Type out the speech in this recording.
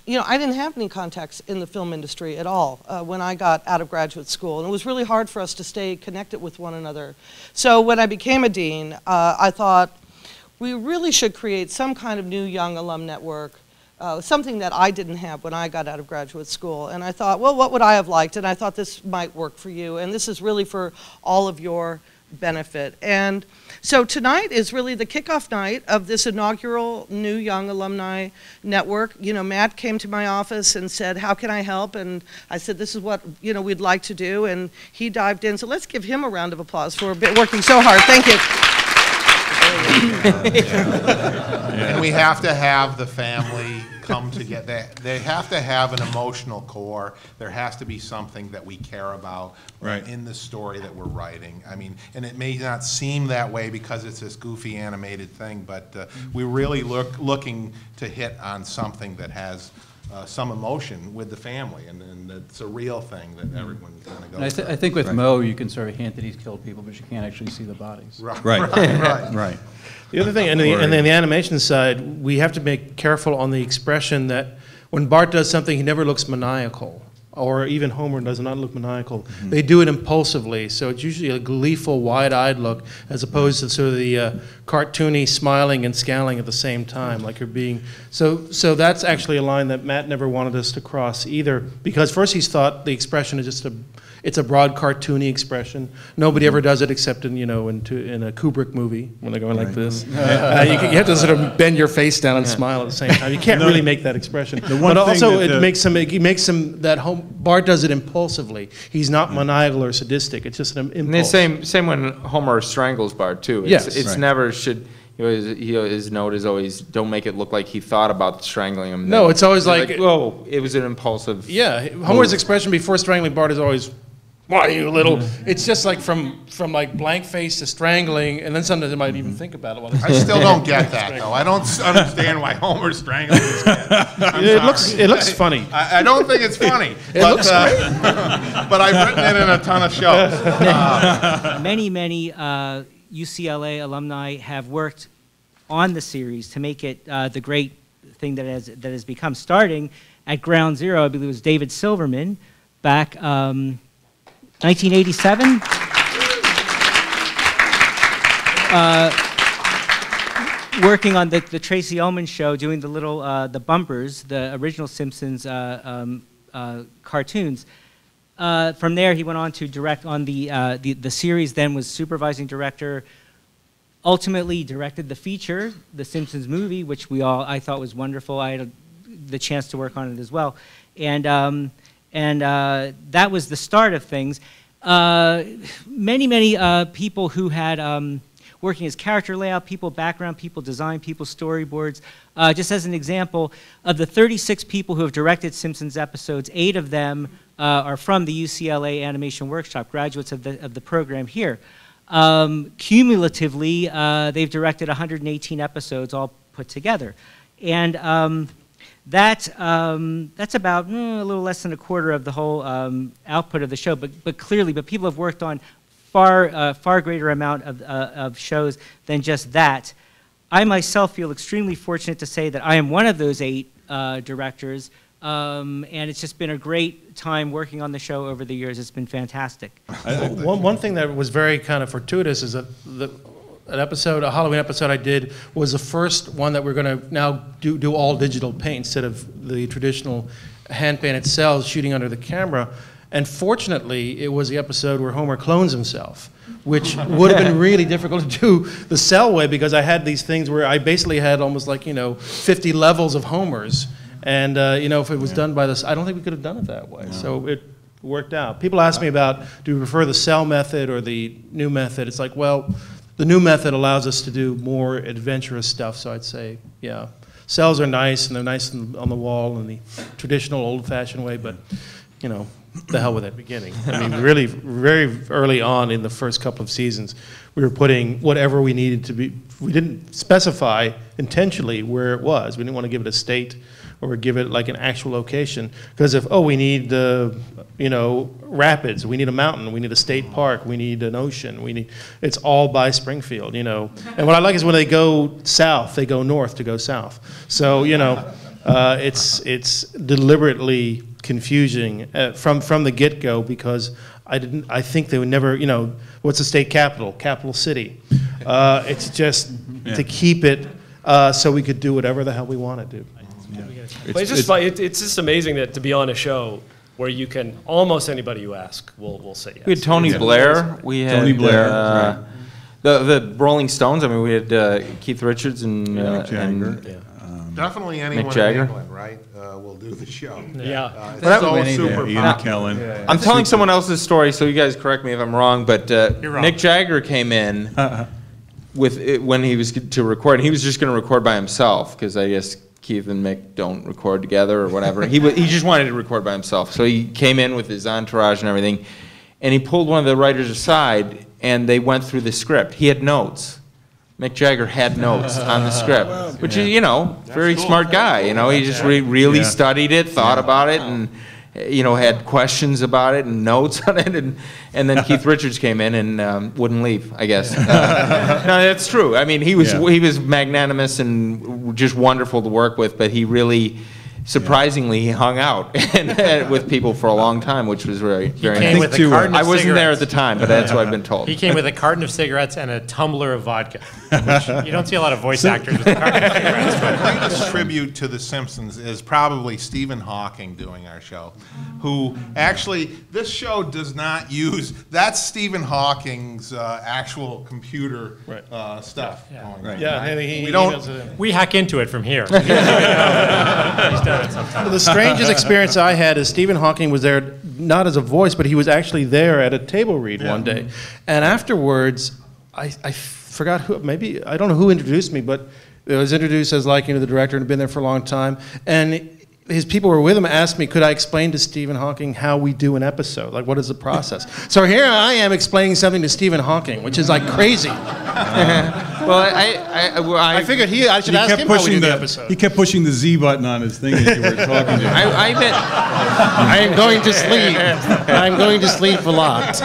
you know, I didn't have any contacts in the film industry at all when I got out of graduate school, and it was really hard for us to stay connected with one another. So when I became a dean, I thought we really should create some kind of new young alum network, something that I didn't have when I got out of graduate school. And I thought, well, what would I have liked? And I thought this might work for you, and this is really for all of your benefit. And so tonight is really the kickoff night of this inaugural new young alumni network. You know, Matt came to my office and said, how can I help? And I said, this is what, you know, we'd like to do. And he dived in. So let's give him a round of applause for working so hard. Thank you. And we have to have the family come together. They have to have an emotional core. There has to be something that we care about in the story that we're writing. I mean, and it may not seem that way because it's this goofy animated thing, but we're really looking to hit on something that has some emotion with the family, and it's a real thing that everyone kind of goes through. I think with Mo, you can sort of hint that he's killed people, but you can't actually see the bodies. Right. The other thing, and then the animation side, we have to be careful on the expression that when Bart does something, he never looks maniacal, or even Homer does not look maniacal. Mm-hmm. They do it impulsively, so it's usually a gleeful, wide-eyed look, as opposed to sort of the cartoony smiling and scowling at the same time, like you're being. So that's actually a line that Matt never wanted us to cross either, because first he's thought the expression is just it's a broad cartoony expression. Nobody ever does it except in, you know, in a Kubrick movie when they're going like this. You have to sort of bend your face down and smile at the same time. You can't really make that expression. But also it makes him Bart does it impulsively. He's not maniacal or sadistic. It's just an impulse. And the same when Homer strangles Bart too. It's never should. His note is always, don't make it look like he thought about strangling him. No, it's always like, whoa, it was an impulsive. Yeah, Homer's expression before strangling Bart is always, why, you little. It's just like from like blank face to strangling, and then sometimes they might even think about it. While I still don't get that, though. I don't understand why Homer's strangling his kid. It looks funny. I don't think it's funny. But I've written it in a ton of shows. Many UCLA alumni have worked on the series to make it the great thing that has become. Starting at ground zero, I believe it was David Silverman back 1987. Working on the Tracy Ullman show, doing the little the bumpers, the original Simpsons cartoons. From there, he went on to direct on the series. Then was supervising director. Ultimately, directed the feature, the Simpsons movie, which I thought was wonderful. I had the chance to work on it as well, and that was the start of things. Many people who had working as character layout people, background people, design people, storyboards. Just as an example, of the 36 people who have directed Simpsons episodes, 8 of them are from the UCLA Animation Workshop, graduates of the program here. Cumulatively, they've directed 118 episodes all put together. And that's about a little less than a quarter of the whole output of the show, but people have worked on far greater amount of shows than just that. I myself feel extremely fortunate to say that I am one of those 8 directors, and it's just been a great time working on the show over the years. It's been fantastic. One thing that was very kind of fortuitous is that a Halloween episode I did was the first one that we're going to now do all digital paint instead of the traditional hand painted cells shooting under the camera. And fortunately, it was the episode where Homer clones himself, which would have been really difficult to do the cell way, because I had these things where I basically had almost like, 50 levels of Homers. And, if it was done by this, I don't think we could have done it that way. No. So it worked out. People ask me about, do we prefer the cell method or the new method? It's like, well, the new method allows us to do more adventurous stuff, so I'd say, yeah. Cells are nice, and they're nice on the wall in the traditional old-fashioned way, but, the hell with that beginning. I mean, really, very early on in the first couple of seasons, we were putting whatever we needed to be. We didn't specify intentionally where it was. We didn't want to give it a state or give it like an actual location. Because we need, rapids, we need a mountain, we need a state park, we need an ocean, it's all by Springfield, And what I like is when they go south, they go north to go south. So, It's deliberately confusing from the get-go, because I think they would never, what's the state capital? Capital City. It's just to keep it so we could do whatever the hell we want to do. But it's just amazing that to be on a show where you can, almost anybody you ask will say yes. We had Tony Blair. We had Tony Blair. Right. The Rolling Stones. I mean, we had Keith Richards and definitely anyone Mick Jagger. in England, right, will do the show. Yeah. It's so super Ian popular. McKellen. I'm telling someone else's story, so you guys correct me if I'm wrong, but You're wrong. Mick Jagger came in when he was to record. He was just going to record by himself, because I guess Keith and Mick don't record together or whatever. He just wanted to record by himself. So he came in with his entourage and everything, and he pulled one of the writers aside, and they went through the script. He had notes. Mick Jagger had notes on the script, which is, very smart guy. He just really studied it, thought about it, and had questions about it and notes on it. And then Keith Richards came in and wouldn't leave, I guess. No, that's true. I mean, he was magnanimous and just wonderful to work with, but he really, surprisingly, he hung out with people for a long time, which was very, very came nice. with a carton of I wasn't there at cigarettes. the time, but that's what I've been told. He came with a carton of cigarettes and a tumbler of vodka. Which you don't see a lot of voice actors with a carton of cigarettes. The greatest tribute to The Simpsons is probably Stephen Hawking doing our show, who actually, this show does not use, that's Stephen Hawking's actual computer stuff going on. Yeah, We don't, We hack into it from here. He's done it sometimes. The strangest experience I had is Stephen Hawking was there, not as a voice, but he was actually there at a table read one day. And afterwards, I forgot who, maybe, I don't know who introduced me, but it was introduced as the director and had been there for a long time. And his people were with him, asked me, could I explain to Stephen Hawking how we do an episode? Like, what is the process? So here I am explaining something to Stephen Hawking, which is crazy. Well, I figured I should ask him how we do the episode. He kept pushing the Z button on his thing as you were talking to him. I bet. I am going to sleep. I'm going to sleep a lot.